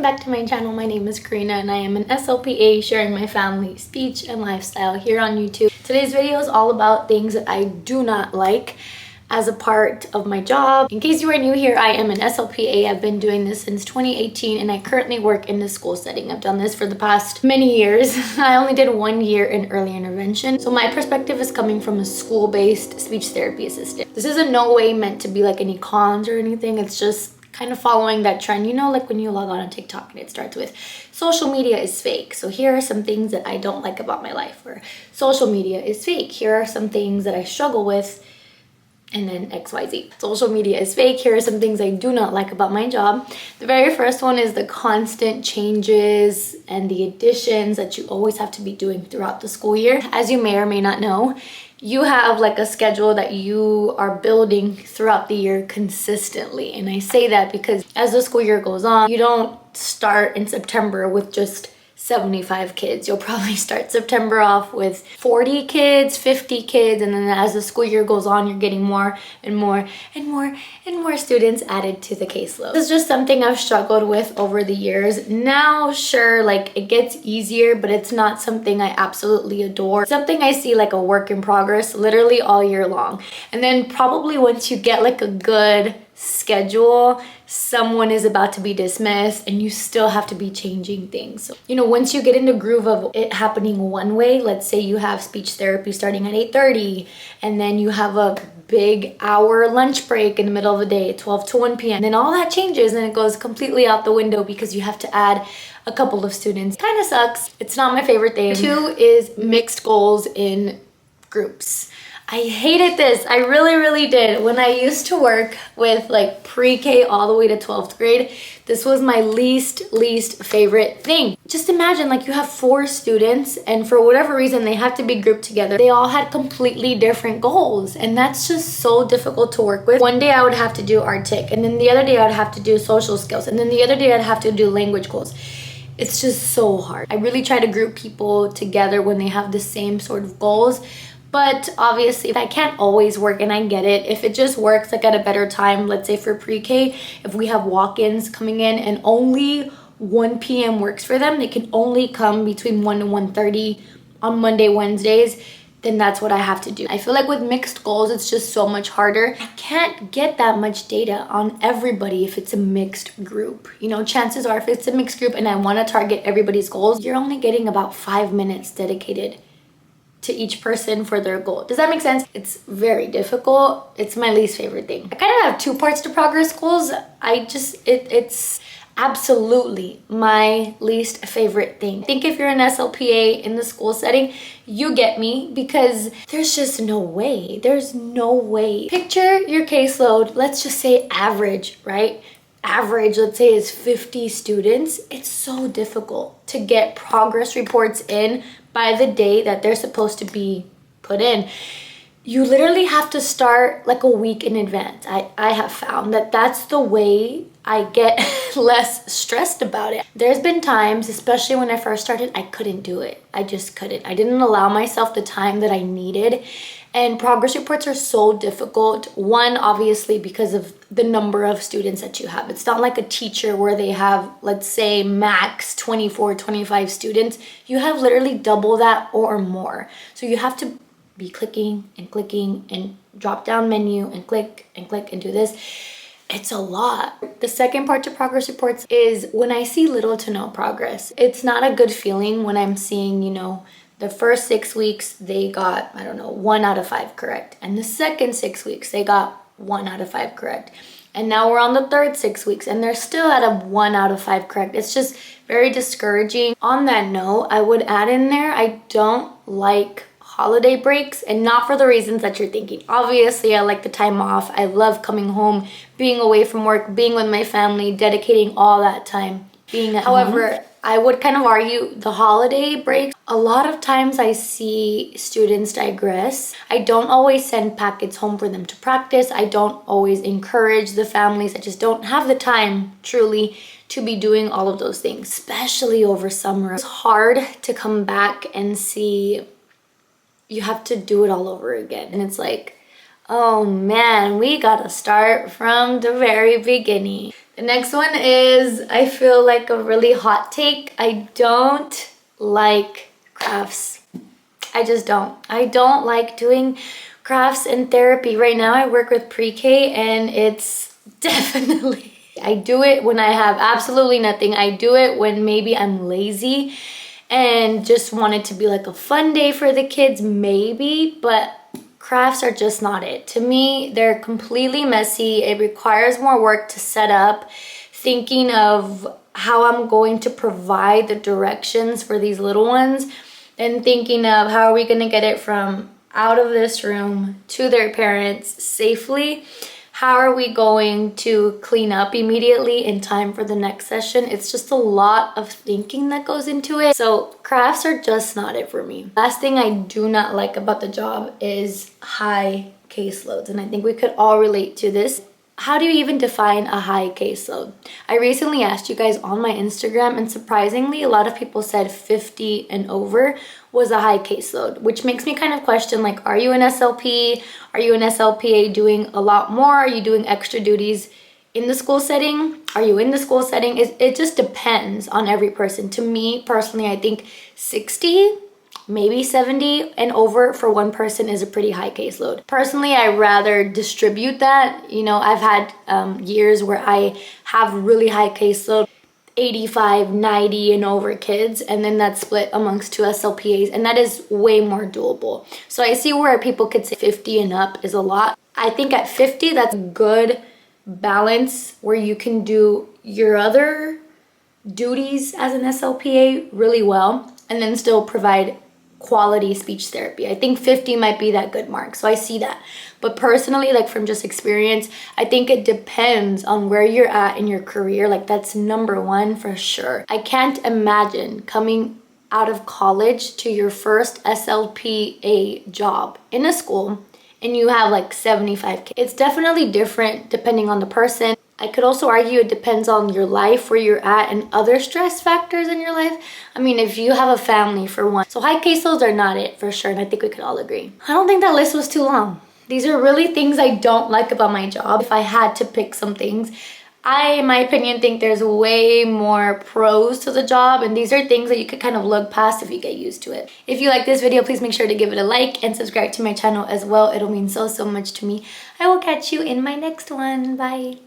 back to my channel. My name is Karina and I am an SLPA sharing my family, speech, and lifestyle here on YouTube. Today's video is all about things that I do not like as a part of my job. In case you are new here, I am an SLPA. I've been doing this since 2018 and I currently work in the school setting. I've done this for the past many years. I only did 1 year in early intervention. So my perspective is coming from a school-based speech therapy assistant. This is in no way meant to be like any cons or anything. It's just kind of following that trend, you know, like when you log on TikTok and it starts with social media is fake. So here are some things that I don't like about my life, or social media is fake. Here are some things that I struggle with, and then XYZ. Social media is fake. Here are some things I do not like about my job. The very first one is the constant changes and the additions that you always have to be doing throughout the school year. As you may or may not know, you have like a schedule that you are building throughout the year consistently. And I say that because as the school year goes on, you don't start in September with just 75 kids. You'll probably start September off with 40 kids, 50 kids, and then as the school year goes on, you're getting more and more and more and more students added to the caseload. This is just something I've struggled with over the years. Now, sure, like it gets easier, but it's not something I absolutely adore. It's something I see like a work in progress literally all year long. And then probably once you get like a good schedule, someone is about to be dismissed and you still have to be changing things. So, you know, once you get in the groove of it happening one way, let's say you have speech therapy starting at 8:30 and then you have a big hour lunch break in the middle of the day, 12 to 1 p.m. Then all that changes and it goes completely out the window because you have to add a couple of students. Kind of sucks. It's not my favorite thing. 2 is mixed goals in groups. I hated this. I really did. When I used to work with like pre-K all the way to 12th grade, this was my least favorite thing. Just imagine like you have 4 students and for whatever reason they have to be grouped together. They all had completely different goals and that's just so difficult to work with. One day I would have to do RTIC and then the other day I'd have to do social skills and then the other day I'd have to do language goals. It's just so hard. I really try to group people together when they have the same sort of goals. But obviously that can't always work and I get it. If it just works like at a better time, let's say for pre-K, if we have walk-ins coming in and only 1 p.m. works for them, they can only come between 1 and 1:30 on Monday, Wednesdays, then that's what I have to do. I feel like with mixed goals, it's just so much harder. I can't get that much data on everybody if it's a mixed group. You know, chances are if it's a mixed group and I want to target everybody's goals, you're only getting about 5 minutes dedicated to each person for their goal. Does that make sense? It's very difficult. It's my least favorite thing. I kind of have 2 parts to progress goals. It's absolutely my least favorite thing. I think if you're an SLPA in the school setting, you get me because there's just no way. There's no way. Picture your caseload, let's just say average, right? Average, let's say, is 50 students. It's so difficult to get progress reports in by the day that they're supposed to be put in. You literally have to start like a week in advance. I have found that that's the way I get less stressed about it. There's been times, especially when I first started, I couldn't do it. I just couldn't. I didn't allow myself the time that I needed. And progress reports are so difficult. One, obviously, because of the number of students that you have. It's not like a teacher where they have, let's say, max 24, 25 students. You have literally double that or more. So you have to be clicking and drop down menu and click and do this. It's a lot. The second part to progress reports is when I see little to no progress. It's not a good feeling when I'm seeing, you know, the first 6 weeks, they got, I don't know, 1 out of 5 correct. And the second 6 weeks, they got 1 out of 5 correct. And now we're on the third 6 weeks and they're still at a 1 out of 5 correct. It's just very discouraging. On that note, I would add in there, I don't like holiday breaks, and not for the reasons that you're thinking. Obviously, I like the time off. I love coming home, being away from work, being with my family, dedicating all that time being at home. However, I would kind of argue the holiday breaks. A lot of times I see students digress. I don't always send packets home for them to practice. I don't always encourage the families. I just don't have the time, truly, to be doing all of those things, especially over summer. It's hard to come back and see you have to do it all over again. And it's like, oh man, we gotta start from the very beginning. The next one is, I feel like a really hot take. I don't like crafts. I just don't. I don't like doing crafts and therapy. Right now I work with pre-K and it's definitely, I do it when I have absolutely nothing. I do it when maybe I'm lazy and just want it to be like a fun day for the kids, maybe, but crafts are just not it. To me, they're completely messy. It requires more work to set up, thinking of how I'm going to provide the directions for these little ones, and thinking of how are we gonna get it from out of this room to their parents safely. How are we going to clean up immediately in time for the next session? It's just a lot of thinking that goes into it. So crafts are just not it for me. Last thing I do not like about the job is high caseloads. And I think we could all relate to this. How do you even define a high caseload? I recently asked you guys on my Instagram, and surprisingly, a lot of people said 50 and over was a high caseload, which makes me kind of question, like, are you an SLP? Are you an SLPA doing a lot more? Are you doing extra duties in the school setting? Are you in the school setting? It just depends on every person. To me, personally, I think 60, maybe 70 and over for one person is a pretty high caseload. Personally, I rather distribute that. You know, I've had years where I have really high caseload, 85, 90 and over kids, and then that's split amongst 2 SLPAs, and that is way more doable. So I see where people could say 50 and up is a lot. I think at 50, that's a good balance where you can do your other duties as an SLPA really well and then still provide quality speech therapy. I think 50 might be that good mark. So I see that. But personally, like from just experience, I think it depends on where you're at in your career. Like that's number one for sure. I can't imagine coming out of college to your first SLPA job in a school and you have like 75 kids. It's definitely different depending on the person. I could also argue it depends on your life, where you're at, and other stress factors in your life. I mean, if you have a family for one. So high caseloads are not it for sure, and I think we could all agree. I don't think that list was too long. These are really things I don't like about my job. If I had to pick some things, I, in my opinion, think there's way more pros to the job, and these are things that you could kind of look past if you get used to it. If you like this video, please make sure to give it a like and subscribe to my channel as well. It'll mean so much to me. I will catch you in my next one. Bye.